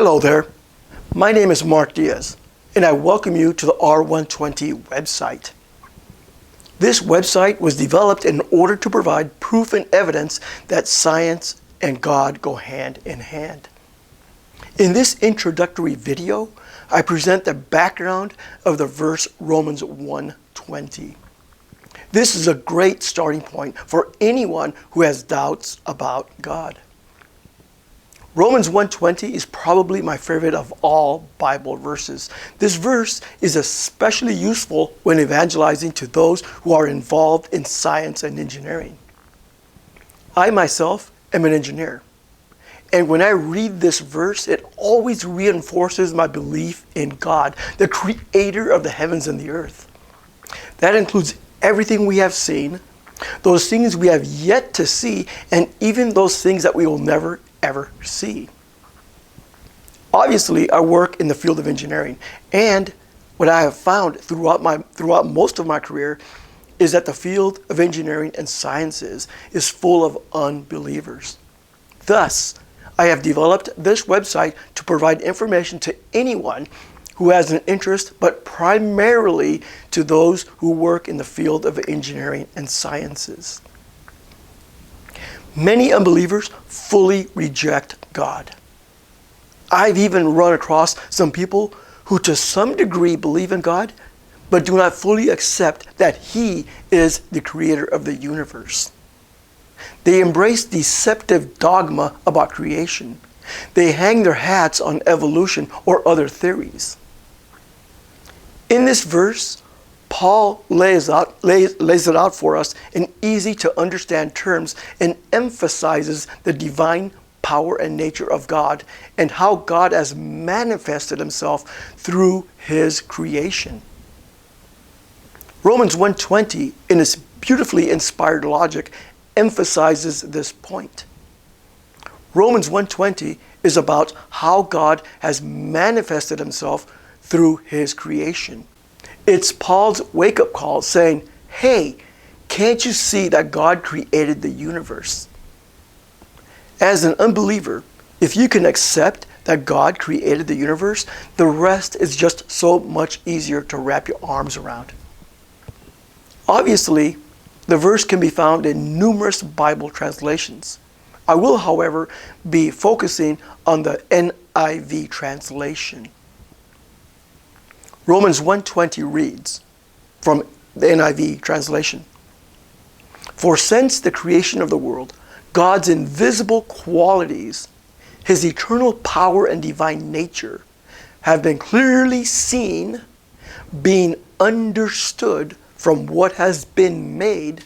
Hello there, my name is Mark Diaz, and I welcome you to the R120 website. This website was developed in order to provide proof and evidence that science and God go hand in hand. In this introductory video, I present the background of the verse Romans 1:20. This is a great starting point for anyone who has doubts about God. Romans 1:20 is probably my favorite of all Bible verses. This verse is especially useful when evangelizing to those who are involved in science and engineering. I myself am an engineer, and when I read this verse, it always reinforces my belief in God, the creator of the heavens and the earth. That includes everything we have seen, those things we have yet to see, and even those things that we will never ever see. Obviously, I work in the field of engineering, and what I have found throughout most of my career is that the field of engineering and sciences is full of unbelievers. Thus, I have developed this website to provide information to anyone who has an interest, but primarily to those who work in the field of engineering and sciences. Many unbelievers fully reject God. I've even run across some people who to some degree believe in God, but do not fully accept that He is the creator of the universe. They embrace deceptive dogma about creation. They hang their hats on evolution or other theories. In this verse, Paul lays it out for us in easy to understand terms and emphasizes the divine power and nature of God and how God has manifested Himself through His creation. Romans 1:20, in its beautifully inspired logic, emphasizes this point. Romans 1:20 is about how God has manifested Himself through His creation. It's Paul's wake-up call saying, hey, can't you see that God created the universe? As an unbeliever, if you can accept that God created the universe, the rest is just so much easier to wrap your arms around. Obviously, the verse can be found in numerous Bible translations. I will, however, be focusing on the NIV translation. Romans 1:20 reads, from the NIV translation, "For since the creation of the world, God's invisible qualities, His eternal power and divine nature, have been clearly seen, being understood from what has been made,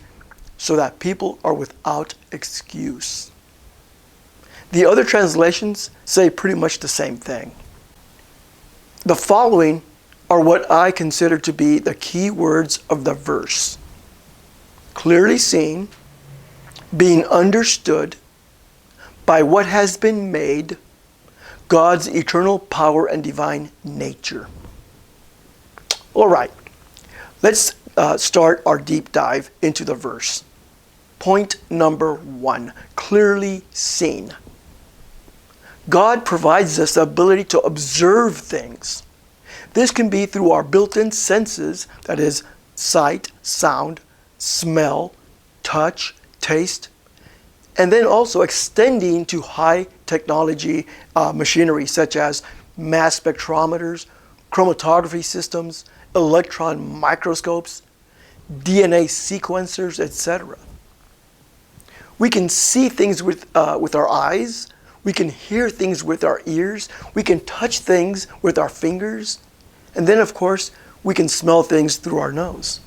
so that people are without excuse." The other translations say pretty much the same thing. The following are what I consider to be the key words of the verse: clearly seen, being understood, by what has been made, God's eternal power and divine nature. All right, let's start our deep dive into the verse. Point number 1, clearly seen. God provides us the ability to observe things. This can be through our built-in senses, that is, sight, sound, smell, touch, taste, and then also extending to high technology machinery such as mass spectrometers, chromatography systems, electron microscopes, DNA sequencers, etc. We can see things with our eyes, we can hear things with our ears, we can touch things with our fingers, and then, of course, we can smell things through our nose.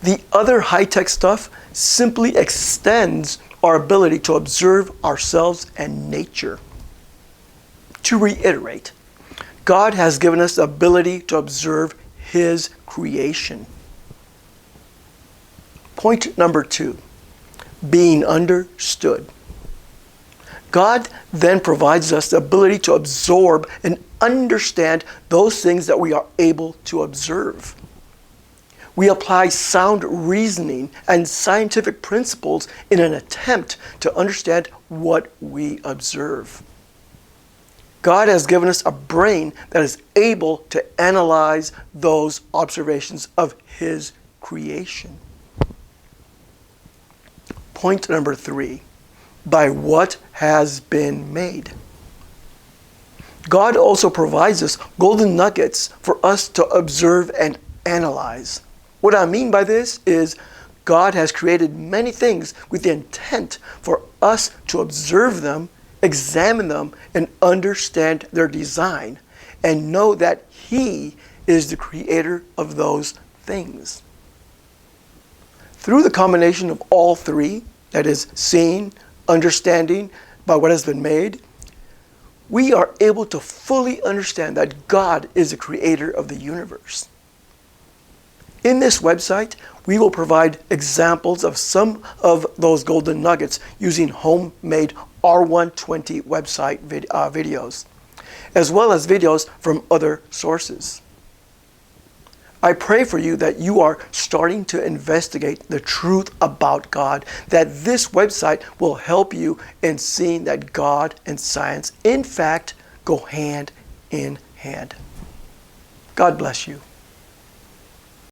The other high-tech stuff simply extends our ability to observe ourselves and nature. To reiterate, God has given us the ability to observe His creation. Point number 2, being understood. God then provides us the ability to absorb and understand those things that we are able to observe. We apply sound reasoning and scientific principles in an attempt to understand what we observe. We apply sound reasoning and scientific principles in an attempt to understand what we observe. We apply sound reasoning and scientific principles in an attempt to understand what we observe. We apply sound reasoning and scientific principles in an attempt to understand what we observe. We apply sound reasoning and scientific principles in an attempt to understand what we observe. God has given us a brain that is able to analyze those observations of His creation. Point number 3, by what has been made. God also provides us golden nuggets for us to observe and analyze. What I mean by this is God has created many things with the intent for us to observe them, examine them, and understand their design, and know that He is the creator of those things. Through the combination of all three, that is, seeing, understanding by what has been made, we are able to fully understand that God is the creator of the universe. In this website, we will provide examples of some of those golden nuggets using homemade R120 website videos, as well as videos from other sources. I pray for you that you are starting to investigate the truth about God, that this website will help you in seeing that God and science, in fact, go hand in hand. God bless you.